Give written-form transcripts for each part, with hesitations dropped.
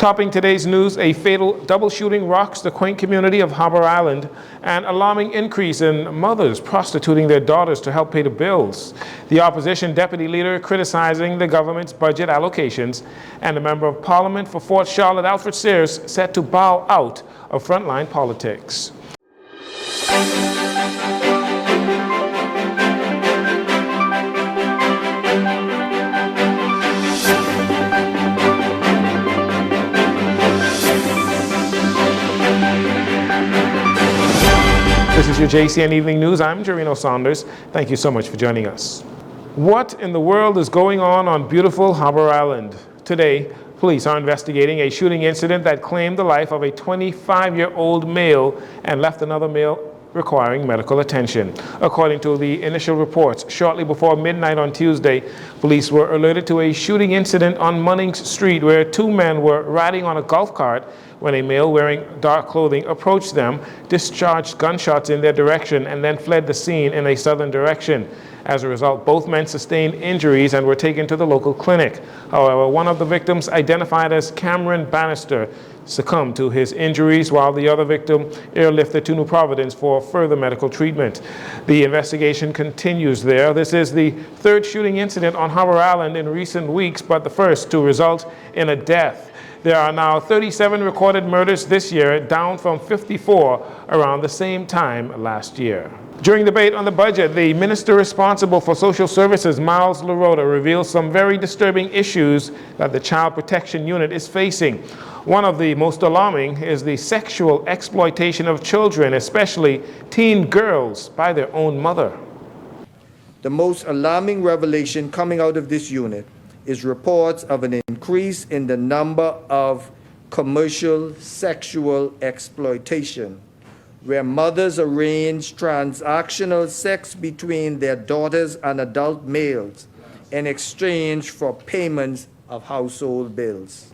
Topping today's news, a fatal double shooting rocks the quaint community of Harbor Island, an alarming increase in mothers prostituting their daughters to help pay the bills, the opposition deputy leader criticizing the government's budget allocations, and a member of parliament for Fort Charlotte, Alfred Sears, set to bow out of frontline politics. This is your JCN Evening News. I'm Jarino Saunders. Thank you so much for joining us. What in the world is going on beautiful Harbor Island? Today, police are investigating a shooting incident that claimed the life of a 25-year-old male and left another male requiring medical attention. According to the initial reports, shortly before midnight on Tuesday, police were alerted to a shooting incident on Munnings Street where two men were riding on a golf cart when a male wearing dark clothing approached them, discharged gunshots in their direction, and then fled the scene in a southern direction. As a result, both men sustained injuries and were taken to the local clinic. However, one of the victims, identified as Cameron Bannister, succumbed to his injuries, while the other victim airlifted to New Providence for further medical treatment. The investigation continues there. This is the third shooting incident on Harbor Island in recent weeks, but the first to result in a death. There are now 37 recorded murders this year, down from 54 around the same time last year. During debate on the budget, the minister responsible for social services, Miles LaRota, revealed some very disturbing issues that the Child Protection Unit is facing. One of the most alarming is the sexual exploitation of children, especially teen girls, by their own mother. The most alarming revelation coming out of this unit is reports of an increase in the number of commercial sexual exploitation, where mothers arrange transactional sex between their daughters and adult males in exchange for payments of household bills.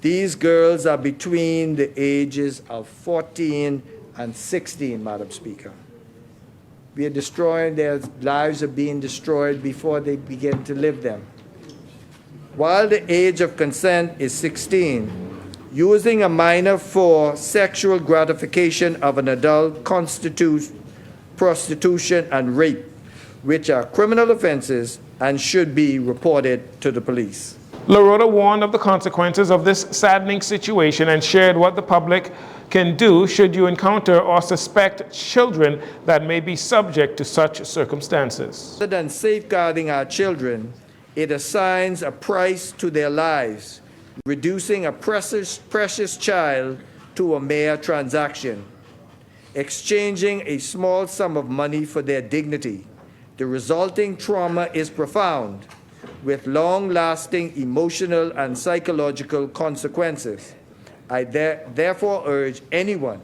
These girls are between the ages of 14 and 16, Madam Speaker. We are destroying their lives, are being destroyed before they begin to live them. While the age of consent is 16, using a minor for sexual gratification of an adult constitutes prostitution and rape, which are criminal offenses and should be reported to the police. LaRota warned of the consequences of this saddening situation and shared what the public can do should you encounter or suspect children that may be subject to such circumstances. Rather than safeguarding our children, it assigns a price to their lives, reducing a precious child to a mere transaction, exchanging a small sum of money for their dignity. The resulting trauma is profound, with long-lasting emotional and psychological consequences. I therefore urge anyone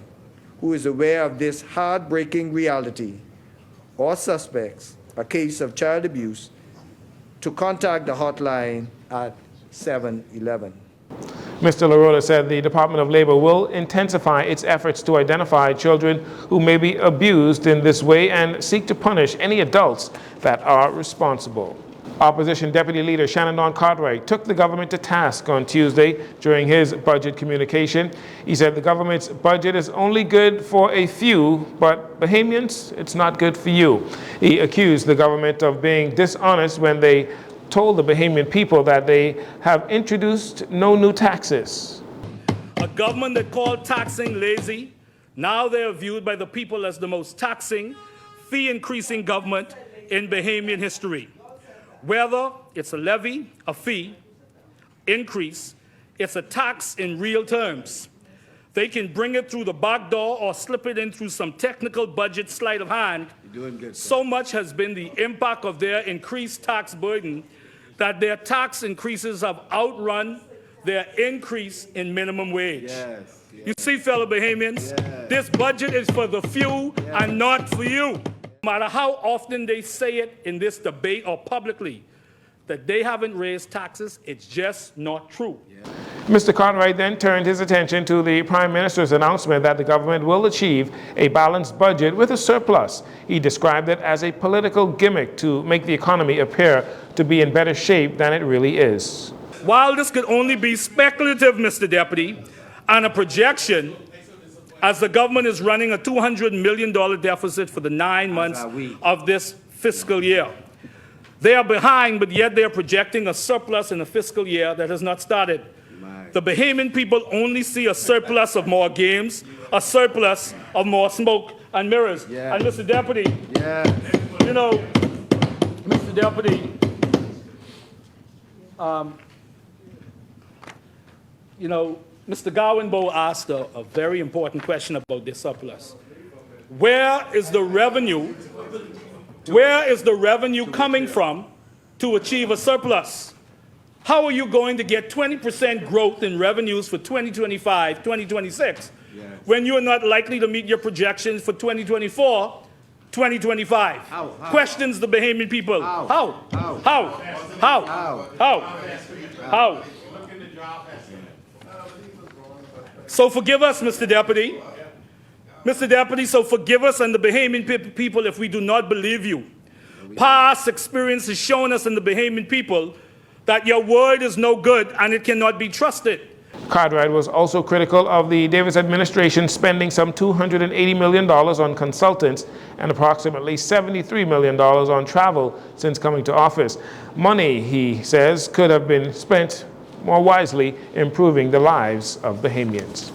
who is aware of this heartbreaking reality or suspects a case of child abuse to contact the hotline at 711. Mr. LaRota said the Department of Labor will intensify its efforts to identify children who may be abused in this way and seek to punish any adults that are responsible. Opposition Deputy Leader Shannon Cartwright took the government to task on Tuesday during his budget communication. He said the government's budget is only good for a few, but Bahamians, it's not good for you. He accused the government of being dishonest when they told the Bahamian people that they have introduced no new taxes. A government that called taxing lazy, now they are viewed by the people as the most taxing, fee-increasing government in Bahamian history. Whether it's a levy, a fee, increase, it's a tax in real terms. They can bring it through the back door or slip it in through some technical budget sleight of hand. You're doing good, sir. So much has been the impact of their increased tax burden that their tax increases have outrun their increase in minimum wage. Yes, yes. You see, fellow Bahamians, yes. This budget is for the few and not for you. No matter how often they say it in this debate or publicly that they haven't raised taxes, it's just not true. Yeah. Mr. Cartwright then turned his attention to the Prime Minister's announcement that the government will achieve a balanced budget with a surplus. He described it as a political gimmick to make the economy appear to be in better shape than it really is. While this could only be speculative, Mr. Deputy, and a projection, as the government is running a $200 million deficit for the 9 months of this fiscal year. They are behind, but yet they are projecting a surplus in a fiscal year that has not started. The Bahamian people only see a surplus of more games, a surplus of more smoke and mirrors. And Mr. Deputy, you know, Mr. Deputy, you know, Mr. Gowenbo asked a very important question about this surplus. Where is the revenue? Where is the revenue coming from to achieve a surplus? How are you going to get 20% growth in revenues for 2025, 2026, when you are not likely to meet your projections for 2024, 2025? Questions the Bahamian people. How? So forgive us, Mr. Deputy. Mr. Deputy, so forgive us and the Bahamian people if we do not believe you. Past experience has shown us and the Bahamian people that your word is no good and it cannot be trusted. Cartwright was also critical of the Davis administration spending some $280 million on consultants and approximately $73 million on travel since coming to office. Money, he says, could have been spent more wisely improving the lives of Bahamians.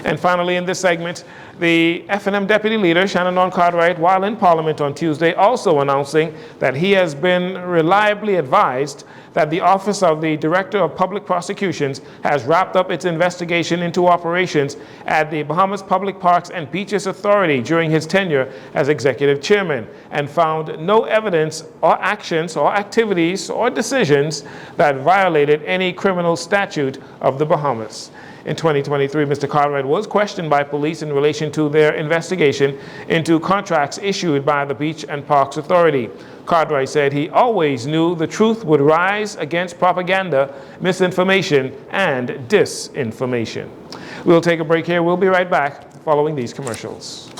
And finally, in this segment, the F&M Deputy Leader, Shannon Cartwright, while in Parliament on Tuesday, also announcing that he has been reliably advised that the Office of the Director of Public Prosecutions has wrapped up its investigation into operations at the Bahamas Public Parks and Beaches Authority during his tenure as Executive Chairman and found no evidence or actions or activities or decisions that violated any criminal statute of the Bahamas. In 2023, Mr. Cartwright was questioned by police in relation to their investigation into contracts issued by the Beach and Parks Authority. Cartwright said he always knew the truth would rise against propaganda, misinformation, and disinformation. We'll take a break here. We'll be right back following these commercials.